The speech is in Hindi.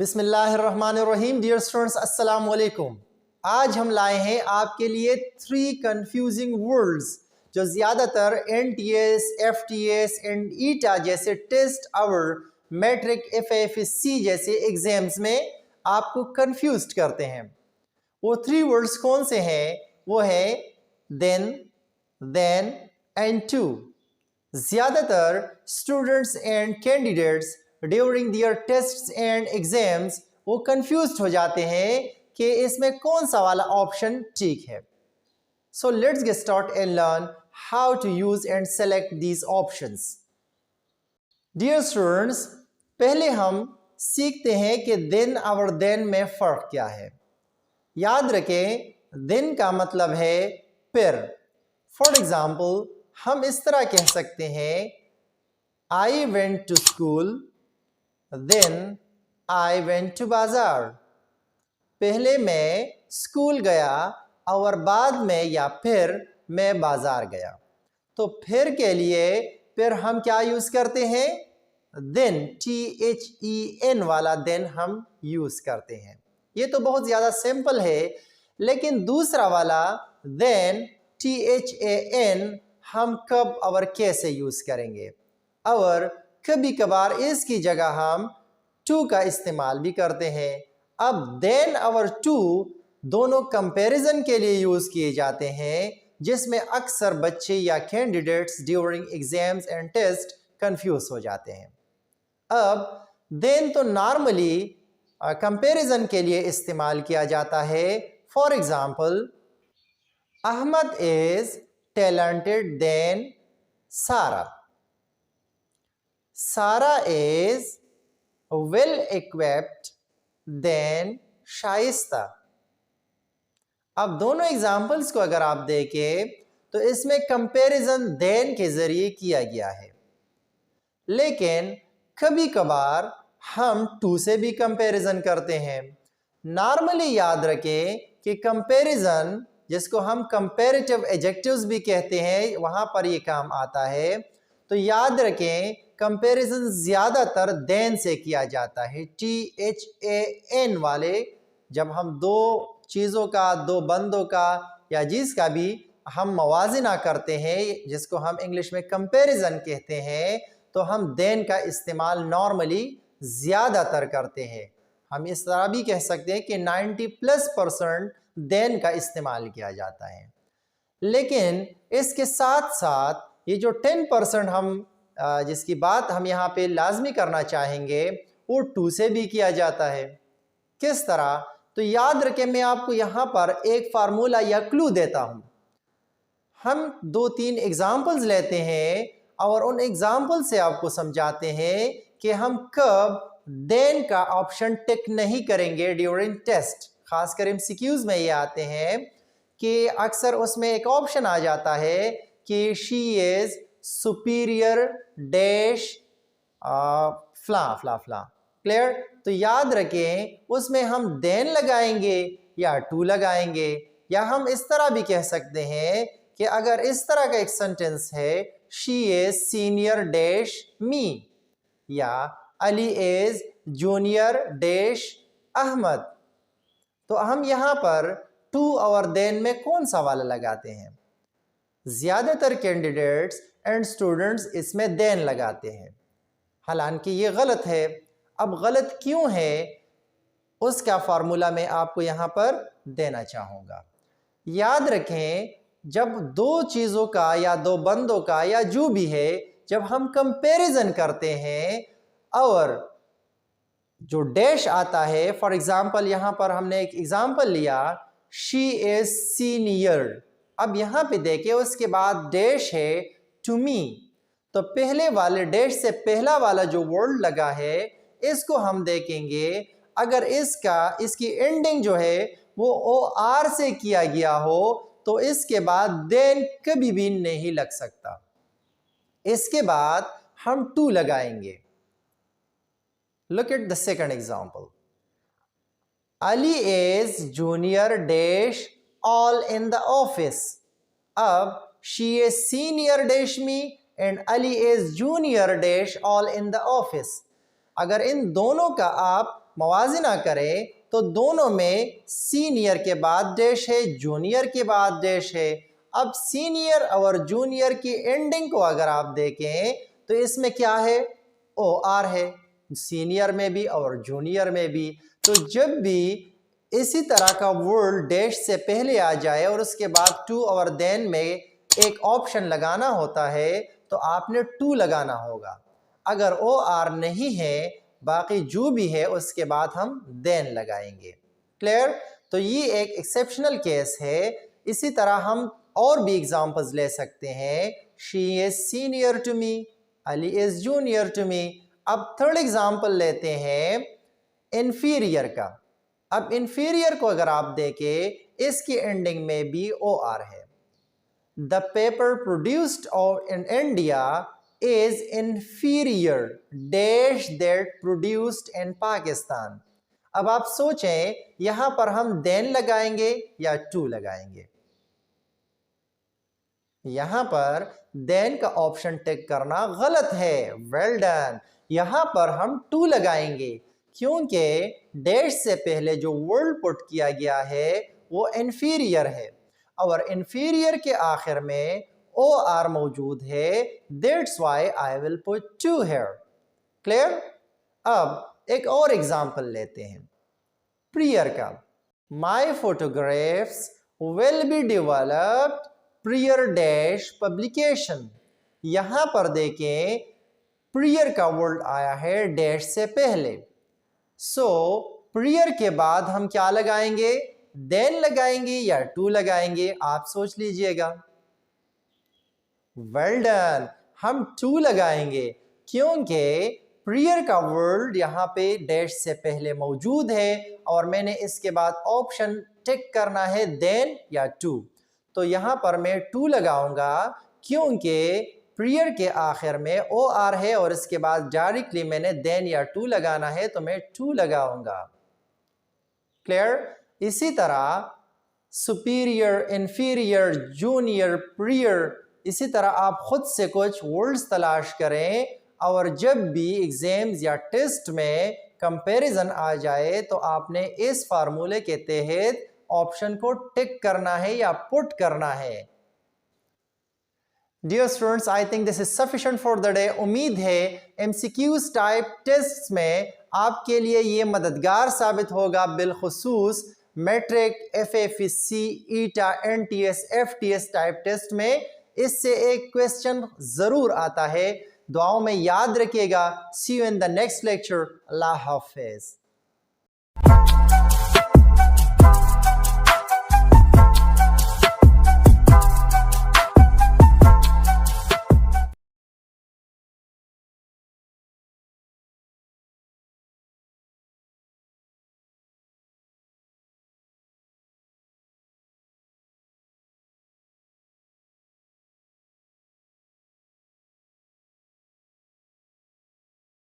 बिस्मिल्लाहिर्रहमानिर्रहीम। डियर स्टूडेंट्स, अस्सलाम वालेकुम। आज हम लाए हैं आपके लिए 3 कंफ्यूजिंग वर्ड्स जो ज़्यादातर NTS, FTS एंड ईटा जैसे टेस्ट और मैट्रिक FAFC जैसे एग्जाम्स में आपको कंफ्यूज करते हैं। वो 3 वर्ड्स कौन से हैं? वो है देन एंड टू। ज़्यादातर students and candidates during their tests and exams वो कंफ्यूज हो जाते हैं कि इसमें कौन सा वाला ऑप्शन ठीक है। So let's get start and learn how to use and select these options. Dear students, पहले हम सीखते हैं कि देन और देन में फ़र्क क्या है। याद रखें, देन का मतलब है फिर। फॉर एग्जाम्पल, हम इस तरह कह सकते हैं I went to school then I went to bazaar. पहले मैं स्कूल गया और बाद में या फिर मैं बाजार गया। तो फिर के लिए फिर हम क्या यूज करते हैं? देन, THEN वाला देन हम यूज करते हैं। ये तो बहुत ज्यादा सिंपल है, लेकिन दूसरा वाला देन THAN हम कब और कैसे यूज करेंगे? और कभी कभार इसकी जगह हम टू का इस्तेमाल भी करते हैं। अब देन और टू दोनों कंपैरिजन के लिए यूज किए जाते हैं, जिसमें अक्सर बच्चे या candidates during exams and test confuse हो जाते हैं। अब देन तो नॉर्मली कंपैरिजन के लिए इस्तेमाल किया जाता है। For example, Ahmed is talented then Sara. Sara is well equipped then Shaista. अब दोनों एग्जाम्पल्स को अगर आप देखें तो इसमें कंपैरिजन देन के जरिए किया गया है, लेकिन कभी कभार हम टू से भी कंपैरिजन करते हैं। नॉर्मली याद रखें कि कंपैरिजन, जिसको हम कंपैरेटिव एडजेक्टिव्स भी कहते हैं, वहां पर ये काम आता है। तो याद रखें, कंपैरिजन ज्यादातर देन से किया जाता है, THAN वाले। जब हम दो चीज़ों का, दो बंदों का या जिसका भी हम मवाजना करते हैं, जिसको हम इंग्लिश में कंपैरिजन कहते हैं, तो हम देन का इस्तेमाल नॉर्मली ज़्यादातर करते हैं। हम इस तरह भी कह सकते हैं कि 90+% देन का इस्तेमाल किया जाता है। लेकिन इसके साथ साथ ये जो 10% हम जिसकी बात हम यहाँ पे लाजमी करना चाहेंगे, वो टू से भी किया जाता है। किस तरह? तो याद रखें, मैं आपको यहाँ पर एक फार्मूला या क्लू देता हूँ। हम 2-3 एग्जाम्पल्स लेते हैं और उन एग्जाम्पल से आपको समझाते हैं कि हम कब देन का ऑप्शन टिक नहीं करेंगे ड्यूरिंग टेस्ट। खासकर MCQs में ये आते हैं कि अक्सर उसमें एक ऑप्शन आ जाता है कि शी इज सुपीरियर डैश फ्ला फ्ला फ्ला। क्लियर? तो याद रखें, उसमें हम देन लगाएंगे या टू लगाएंगे, या हम इस तरह भी कह सकते हैं कि अगर इस तरह का एक सेंटेंस है, she is senior dash me, या Ali is junior dash Ahmad, तो हम यहाँ पर टू और देन में कौन सा वाला लगाते हैं? ज्यादातर कैंडिडेट्स एंड स्टूडेंट्स इसमें देन लगाते हैं। हालांकि ये गलत है। अब गलत क्यों है, उसका फार्मूला मैं आपको यहाँ पर देना चाहूँगा। याद रखें, जब दो चीज़ों का या दो बंदों का या जो भी है, जब हम कंपैरिजन करते हैं और जो डैश आता है, फॉर एग्जाम्पल यहाँ पर हमने एक एग्जाम्पल लिया, शी इज सीनियर। अब यहाँ पे देखिए, उसके बाद डैश है टू मी। तो पहले वाले डैश से पहला वाला जो वर्ड लगा है, इसको हम देखेंगे, अगर इसकी एंडिंग जो है वो OR से किया गया हो, तो इसके बाद देन कभी भी नहीं लग सकता। इसके बाद हम टू लगाएंगे। Look at the second example. Ali is junior dash all in the office. अब she is senior dash me and Ali is junior dash all in the office. अगर इन दोनों का आप मवाजना करें तो दोनों में सीनियर के बाद डैश है, जूनियर के बाद डैश है। अब सीनियर और जूनियर की एंडिंग को अगर आप देखें तो इसमें क्या है, ओ आर है, सीनियर में भी और जूनियर में भी। तो जब भी इसी तरह का वर्ड डैश से पहले आ जाए और उसके बाद टू और देन में एक ऑप्शन लगाना होता है तो आपने टू लगाना होगा। अगर ओ आर नहीं है, बाकी जो भी है उसके बाद हम देन लगाएंगे। क्लियर? तो ये एक एक्सेप्शनल केस है। इसी तरह हम और भी एग्जांपल्स ले सकते हैं। She is senior to me, Ali is junior to me. अब थर्ड एग्जांपल लेते हैं इंफीरियर का। अब इंफीरियर को अगर आप देखें, इसकी एंडिंग में भी ओ आर है। The paper produced in India is inferior dash that produced in Pakistan. अब आप सोचें यहां पर हम then लगाएंगे या to लगाएंगे। यहां पर then का ऑप्शन टिक करना गलत है, वेल डन। यहां पर हम to लगाएंगे क्योंकि डैश से पहले जो वर्ड पुट किया गया है वो inferior है और inferior के आखिर में ओ आर मौजूद है, that's why I will put two here. Clear? अब एक और एग्जांपल लेते हैं प्रियर का। My photographs will be developed prior dash publication. यहां पर देखें प्रियर का वर्ड आया है डैश से पहले। सो प्रियर के बाद हम क्या लगाएंगे, देन लगाएंगे या टू लगाएंगे, आप सोच लीजिएगा। वेल डन, हम टू लगाएंगे क्योंकि प्रियर का वर्ड यहाँ पे डैश से पहले मौजूद है और मैंने इसके बाद ऑप्शन टिक करना है देन या टू। तो यहाँ पर मैं टू लगाऊंगा क्योंकि प्रियर के आखिर में ओ आर है और इसके बाद डायरेक्टली मैंने देन या टू लगाना है तो मैं टू लगाऊंगा। क्लियर? इसी तरह सुपीरियर, इंफीरियर, जूनियर, प्रियर, इसी तरह आप खुद से कुछ वर्ड्स तलाश करें और जब भी एग्जाम्स या टेस्ट में कंपैरिजन आ जाए तो आपने इस फार्मूले के तहत ऑप्शन को टिक करना है या पुट करना है। Dear students, I think this is sufficient for the day. उम्मीद है एमसीक्यूज टाइप टेस्ट में आपके लिए ये मददगार साबित होगा, बिलखुसूस मैट्रिक, एफएफएससी, ईटा, एनटीएस, एफटीएस टाइप टेस्ट में इससे एक क्वेश्चन जरूर आता है। दुआओं में याद रखिएगा। See you in the next lecture. अल्लाह हाफिज।